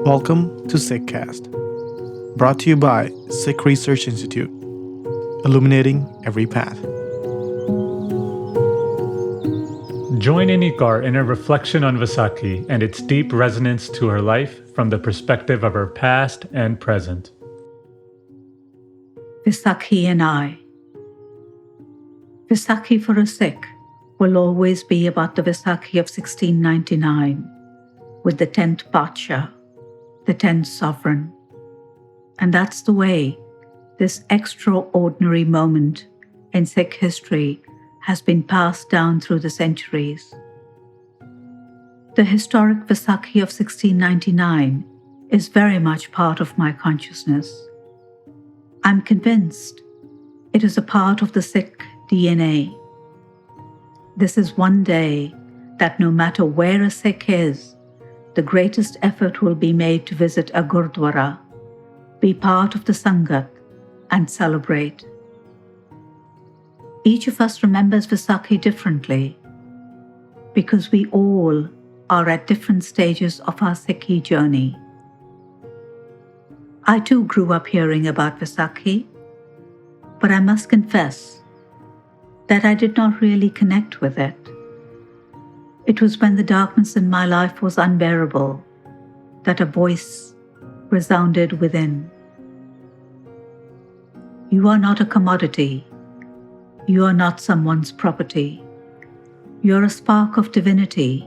Welcome to SikhCast, brought to you by Sikh Research Institute, illuminating every path. Join Inni Kaur in a reflection on Vaisakhi and its deep resonance to her life from the perspective of her past and present. Vaisakhi and I. Vaisakhi for a Sikh will always be about the Vaisakhi of 1699, with the 10th Pacha, the 10th sovereign. And that's the way this extraordinary moment in Sikh history has been passed down through the centuries. The historic Vaisakhi of 1699 is very much part of my consciousness. I'm convinced it is a part of the Sikh DNA. This is one day that no matter where a Sikh is, the greatest effort will be made to visit a Gurdwara, be part of the Sangat, and celebrate. Each of us remembers Vaisakhi differently because we all are at different stages of our Sikhi journey. I too grew up hearing about Vaisakhi, but I must confess that I did not really connect with it. It was when the darkness in my life was unbearable that a voice resounded within. You are not a commodity. You are not someone's property. You're a spark of divinity.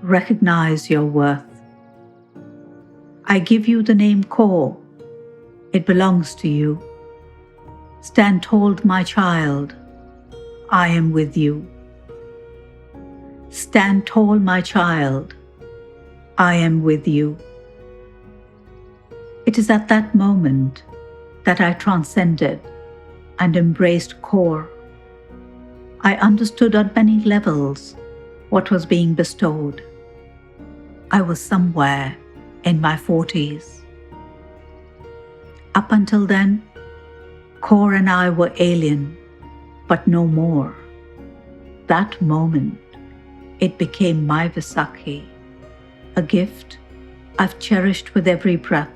Recognize your worth. I give you the name Kaur. It belongs to you. Stand tall, my child. I am with you. Stand tall, my child. I am with you. It is at that moment that I transcended and embraced Kaur. I understood on many levels what was being bestowed. I was somewhere in my 40s. Up until then, Kaur and I were alien, but no more. That moment, it became my Vaisakhi, a gift I've cherished with every breath.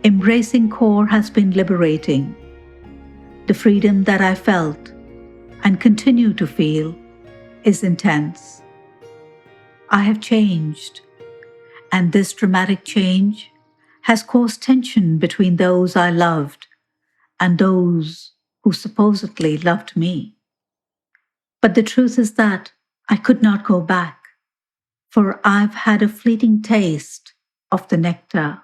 Embracing Kaur has been liberating. The freedom that I felt and continue to feel is intense. I have changed, and this dramatic change has caused tension between those I loved and those who supposedly loved me. But the truth is that I could not go back, for I've had a fleeting taste of the nectar,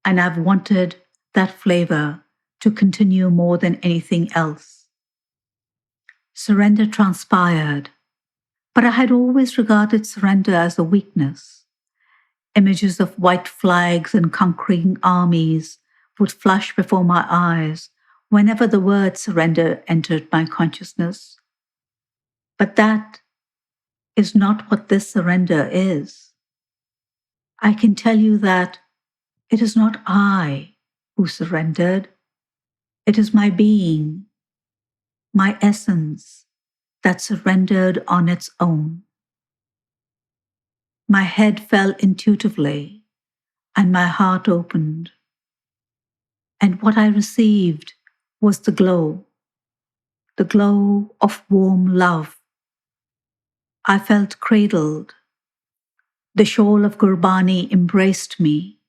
and I've wanted that flavor to continue more than anything else. Surrender transpired, but I had always regarded surrender as a weakness. Images of white flags and conquering armies would flash before my eyes whenever the word surrender entered my consciousness. But that is not what this surrender is. I can tell you that it is not I who surrendered. It is my being, my essence, that surrendered on its own. My head fell intuitively, and my heart opened. And what I received was the glow of warm love. I felt cradled. The shawl of Gurbani embraced me.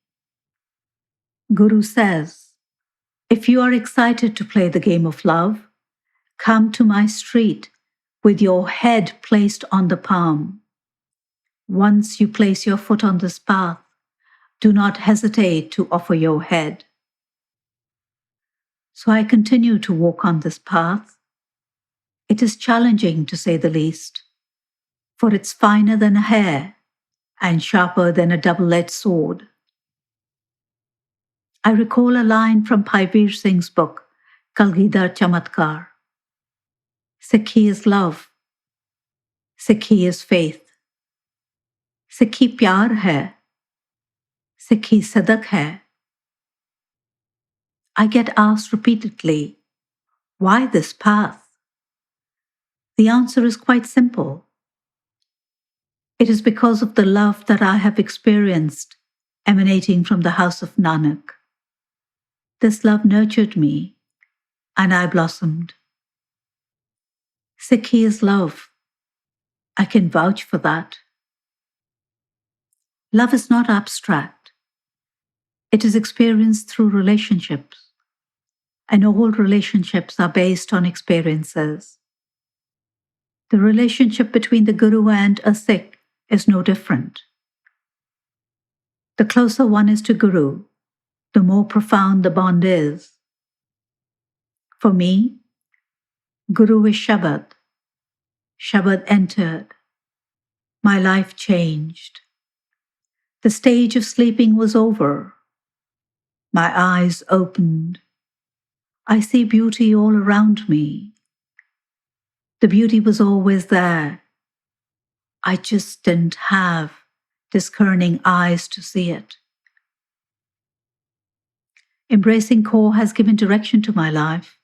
Guru says, if you are excited to play the game of love, come to my street with your head placed on the palm. Once you place your foot on this path, do not hesitate to offer your head. So I continue to walk on this path. It is challenging to say the least, for it's finer than a hair and sharper than a double-edged sword. I recall a line from Bhai Veer Singh's book, Kalgidar Chamatkar. Sikhi is love. Sikhi is faith. Sikhi pyar hai. Sikhi sadak hai. I get asked repeatedly, why this path? The answer is quite simple. It is because of the love that I have experienced emanating from the house of Nanak. This love nurtured me, and I blossomed. Sikhi is love. I can vouch for that. Love is not abstract. It is experienced through relationships, and all relationships are based on experiences. The relationship between the Guru and a Sikh is no different. The closer one is to Guru, the more profound the bond is. For me, Guru is Shabad. Shabad entered. My life changed. The stage of sleeping was over. My eyes opened. I see beauty all around me. The beauty was always there. I just didn't have discerning eyes to see it. Embracing Kaur has given direction to my life,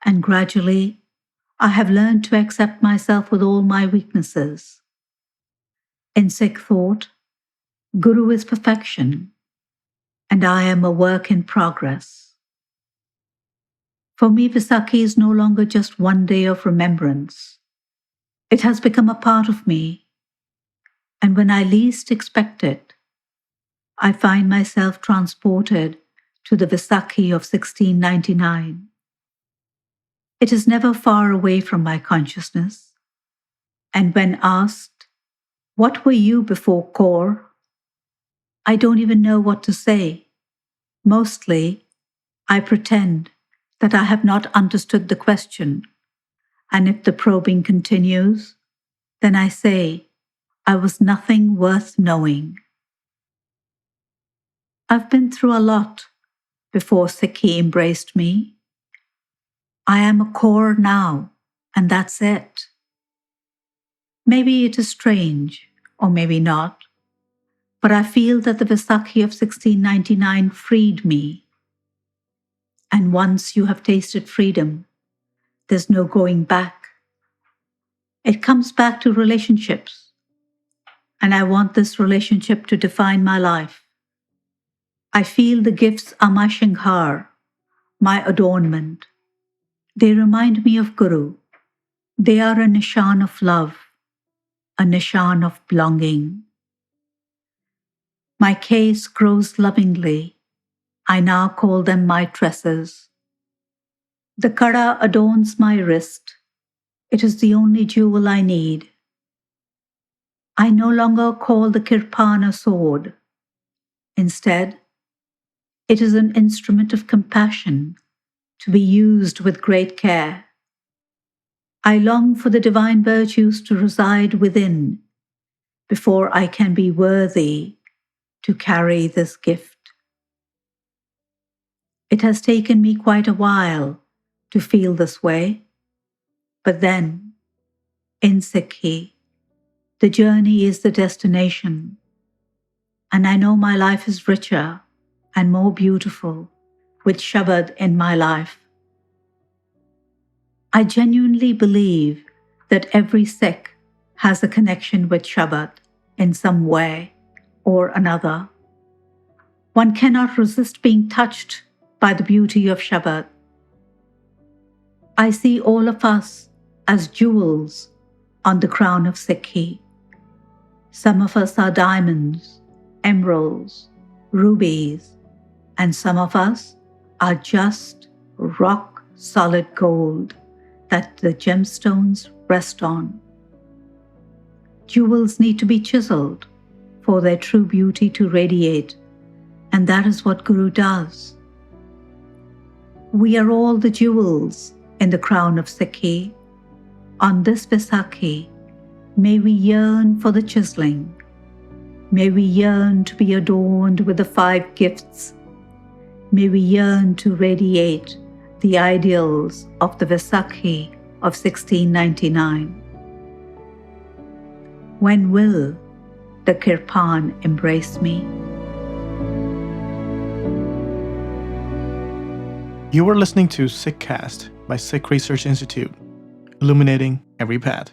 and gradually I have learned to accept myself with all my weaknesses. In Sikh thought, Guru is perfection, and I am a work in progress. For me, Vaisakhi is no longer just one day of remembrance. It has become a part of me, and when I least expect it, I find myself transported to the Vaisakhi of 1699. It is never far away from my consciousness, and when asked, "What were you before Kaur?" I don't even know what to say. Mostly, I pretend that I have not understood the question, and if the probing continues, then I say, I was nothing worth knowing. I've been through a lot before Sikhi embraced me. I am a Kaur now, and that's it. Maybe it is strange, or maybe not, but I feel that the Vaisakhi of 1699 freed me. And once you have tasted freedom, there's no going back. It comes back to relationships, and I want this relationship to define my life. I feel the gifts are my shinghar, my adornment. They remind me of Guru. They are a nishan of love, a nishan of belonging. My case grows lovingly. I now call them my tresses. The kada adorns my wrist. It is the only jewel I need. I no longer call the kirpan a sword. Instead, it is an instrument of compassion to be used with great care. I long for the divine virtues to reside within before I can be worthy to carry this gift. It has taken me quite a while to feel this way, but then, in Sikhi, the journey is the destination, and I know my life is richer and more beautiful with Shabad in my life. I genuinely believe that every Sikh has a connection with Shabad in some way or another. One cannot resist being touched by the beauty of Shabad. I see all of us as jewels on the crown of Sikhi. Some of us are diamonds, emeralds, rubies, and some of us are just rock-solid gold that the gemstones rest on. Jewels need to be chiseled for their true beauty to radiate, and that is what Guru does. We are all the jewels in the crown of Sikhi. On this Vaisakhi, may we yearn for the chiseling. May we yearn to be adorned with the 5 gifts. May we yearn to radiate the ideals of the Vaisakhi of 1699. When will the kirpan embrace me? You are listening to SikhCast by Sikh Research Institute, illuminating every path.